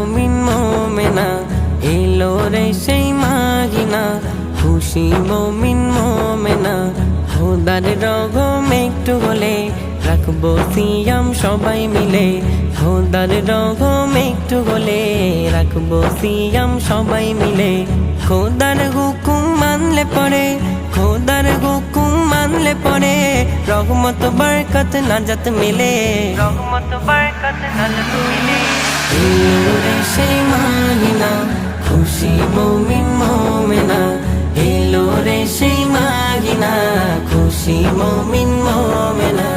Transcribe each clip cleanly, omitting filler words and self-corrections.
মমিন মোমেনা, এলো রে সেই মাগিনা, খুশি মমিন মোমেনা। খোদার রগম একটু হলে রাখবো সিয়াম সবাই মিলে, খোদার রগম একটু হলে রাখবো সিয়াম সবাই মিলে। খোদার হুকুম মানলে পরে, খোদার হুকুম মানলে পরে রহমত বরকত নাজাত মিলে, রহমত বরকত নাজাত মিলে। এলো রে সেই মাগিনা, খুশি মমিন মোমেনা, এলো রে সেই মাগিনা, খুশি মমিন মোমেনা।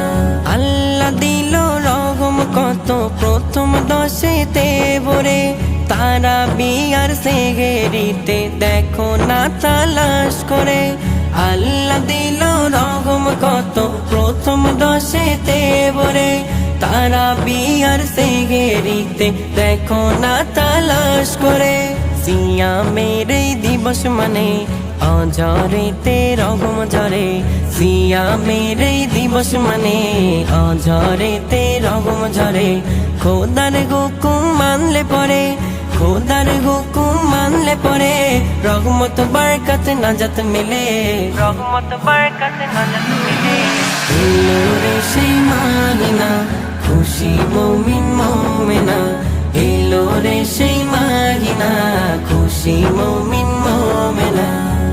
আল্লাহ দিল রহম কত প্রথম দশেতে ভরে, তারা বিয়ার সেহেরিতে দেখো না তালাশ করে। আল্লাহ দিল রহম কত প্রথম দশেতে ভরে, তারা বিয়ার সেহেরিতে দেখো না তালাশ করে। সিয়ামের এই দিবস মানে অঝরেতে রহম ঝরে, সিয়ামের এই দিবস মানে অঝরেতে রহম ঝরে। খোদার হুকুম মানলে পরে, খোদার হুকুম মানলে পরে রহমত বরকত নাজাত মিলে, রহমত বরকত নাজাত মিলে। এলো রে সেই মাগিনা, খুশি মমিন মোমেনা, এলো রে সেই মাগিনা, খুশি মমিন মোমেনা।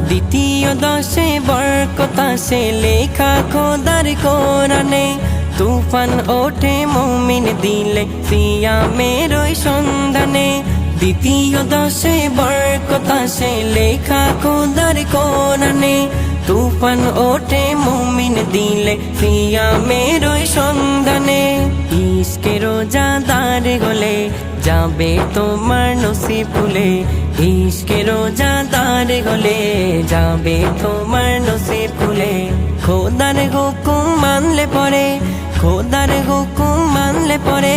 দ্বিতীয় দশে বরকত আসে লেখা খোদার কোরআনে, তুফান ওঠে মুমিন দিলে সিয়ামের ওই সন্ধানে। দ্বিতীয় দশে বরকত আসে লেখা খোদার কোরআনে, তুফান ওঠে মুমিন দিলে সিয়ামের ওই সন্ধানে। ইশকে রোজাদার হলে যাবে তোমার নসিব খুলে, ইশকে রোজাদার হলে যাবে তোমার নসিব খুলে। খোদার হুকুম মানলে পরে, খোদার হুকুম মানলে পরে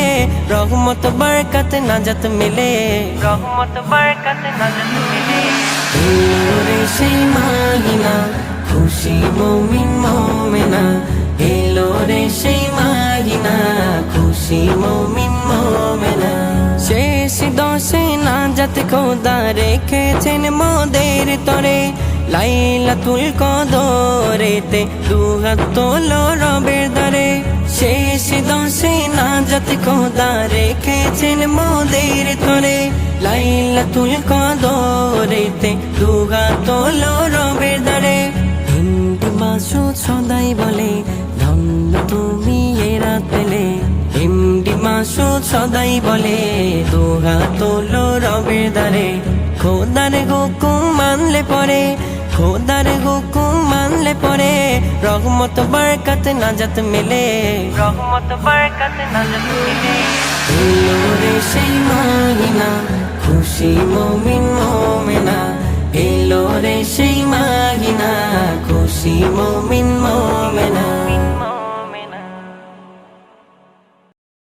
রহমত বরকত নাজাত মিলে, রহমত বরকত নাজাত মিলে। এলো রে সেই মাগিনা, খুশি মমিন মোমেনা, এলো রে সেই মাগিনা, খুশি মমিন মোমেনা। শেষ দশে নাজাত খোদা রেখেছেন মোদের তরে, লাইলাতুল কদরেতে দুহাত তোলো রবের দ্বারে। শেষ দশে নাজাত খোদা রেখেছেন মোদের তরে, লাইলাতুল কদরেতে দুহাত তোলো রবের দ্বারে। হিন্দি মাসুদ সদাই বলে ধন্য তুমি এ রাত পেলে, হিন্দি মাসুদ সদাই বলে দুহাত তোলো রবের দ্বারে। খোদার হুকুম মানলে পরে, খোদার হুকুম মানলে পরে রহমত বরকত নাজাত মিলে, রহমত বরকত নাজাত মিলে। এলো রে সেই মাগিনা, খুশি মমিন মোমেনা, এলো রে সেই মাগিনা, খুশি মমিন মোমেনা।